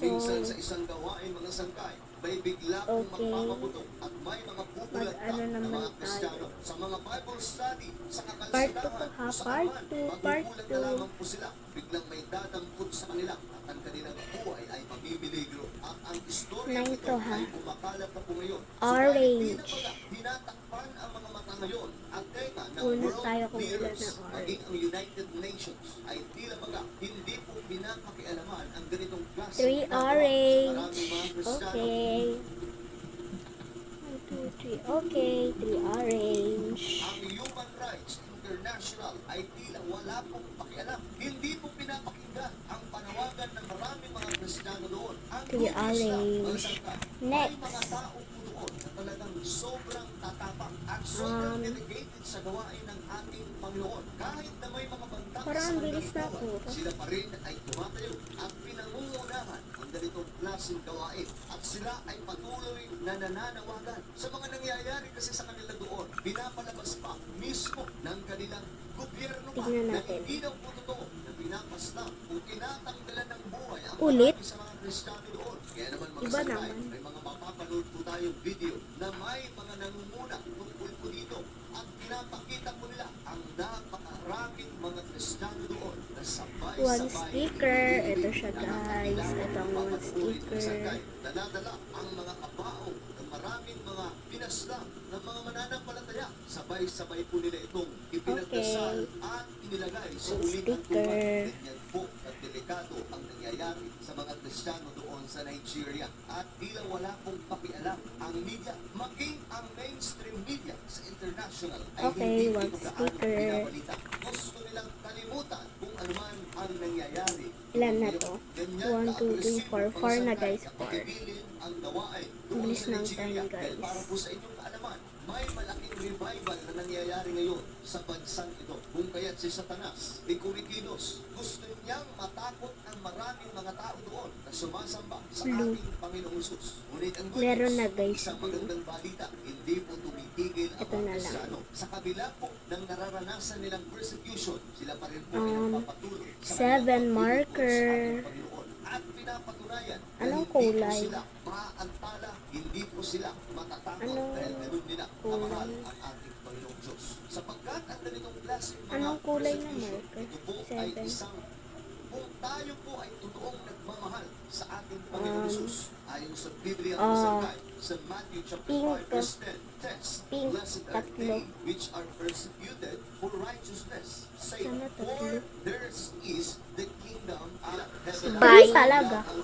Minsan sa isang gawain mga sangkay, may bigla kong magpapaputok at may mga bubulat ka ng mga Kristiyano. Sa mga Bible study, sa kakalsadahan, sa kaman, magugulat na lamang po sila. Biglang may dadampot sa kanila at ang kanilang buhay ay mabibiligro. At ang istorya nito ay kumakalat na po ngayon. Orange. Tinatakpan ang mga mata ngayon at teka ng Una world tayo kung leaders, ilan na orange. maging ang United Nations ay tila baga hindi po pinapakialaman ang ganitong klase 3 ng orange. maraming mga Kristiyano. Okay. 1, 2, 3. Okay, 3 orange. Ang Human Rights International ay tila wala pong pakialam. Hindi po pinapakinggan ang panawagan ng maraming mga Kristiyano doon. Ang Three good news lang, orange. mga sangka, Next. may mga tao po doon na talagang sobrang tatapang at sobrang dedicated sa gawain ng ating Panginoon. Kahit na may mga banta Parang sa ang bilis na kanilang po. buhay, sila pa rin ay tumatayo at pinangungunahan ang ganitong klaseng gawain. At sila ay patuloy na nananawagan sa mga nangyayari kasi sa kanila doon. Pinapalabas pa mismo ng kanilang gobyerno pa Tignan na natin. hindi daw po totoo na pinapasta o tinatanggalan ng buhay ang Ulit? marami sa mga Kristiyano doon. Kaya naman mga Iba sangkay, naman. may mga mapapanood po tayong video na may mga nangunguna tungkol po dito at pinapakita po nila ang napakaraming mga Kristiyano doon na sabay-sabay. One sticker. Ito siya, guys. Ito ang one sticker. Nadadala ang mga kabaong ng maraming mga pinaslang ng mga mananampalataya. Sabay-sabay po nila itong ipinagdasal at inilagay sa uling ng Sticker. tuwan. Ganyan po at delikado ang nangyayari sa mga Kristiyano doon sa Nigeria. At tila wala pong pakialam ang media, maging ang mainstream media sa international ay Okay, hindi one ito gaano sticker. pinabalita. Gusto nilang kalimutan kung ano man ang nangyayari. Ilan na to? 1, 2, 3, 4. 4 na, guys. 4. Ang gawain Bilis sa ng Nigeria. time, guys. Dahil para po sa inyong kaalaman, may malaking revival na nangyayari ngayon sa bansang ito. Kung kaya't si Satanas, ni Kumikilos, gusto niyang matakot ang maraming mga tao doon na sumasamba sa Blue. ating Panginoong Hesus. Ngunit ang good Meron news, na, guys. isang magandang balita, hindi po tumitigil ang Ito mga na lang. Kristiyano. Sa kabila po ng nararanasan nilang persecution, sila pa rin po pinagpapatuloy sa 7 kanilang marker. sa ating Panginoon. At pinapatunayan na Anong hindi po kulay? sila maantala, hindi po sila matatakot Anong dahil ganun nila kulay? kamahal ang ating Panginoong Diyos. Sapagkat ang ganitong klase mga Anong kulay na persecution, marker? ito po ay 7. isang kung tayo po ay totoong nagmamahal sa ating Panginoong Diyos, ayon sa Biblia ng Sangkay, sa Matthew chapter pink. 5 verse 10, test, Pink, blessed are tatlo. they which are persecuted for righteousness' sake, Sana tatlo. for theirs is the kingdom of heaven. Bye. Talaga. Ang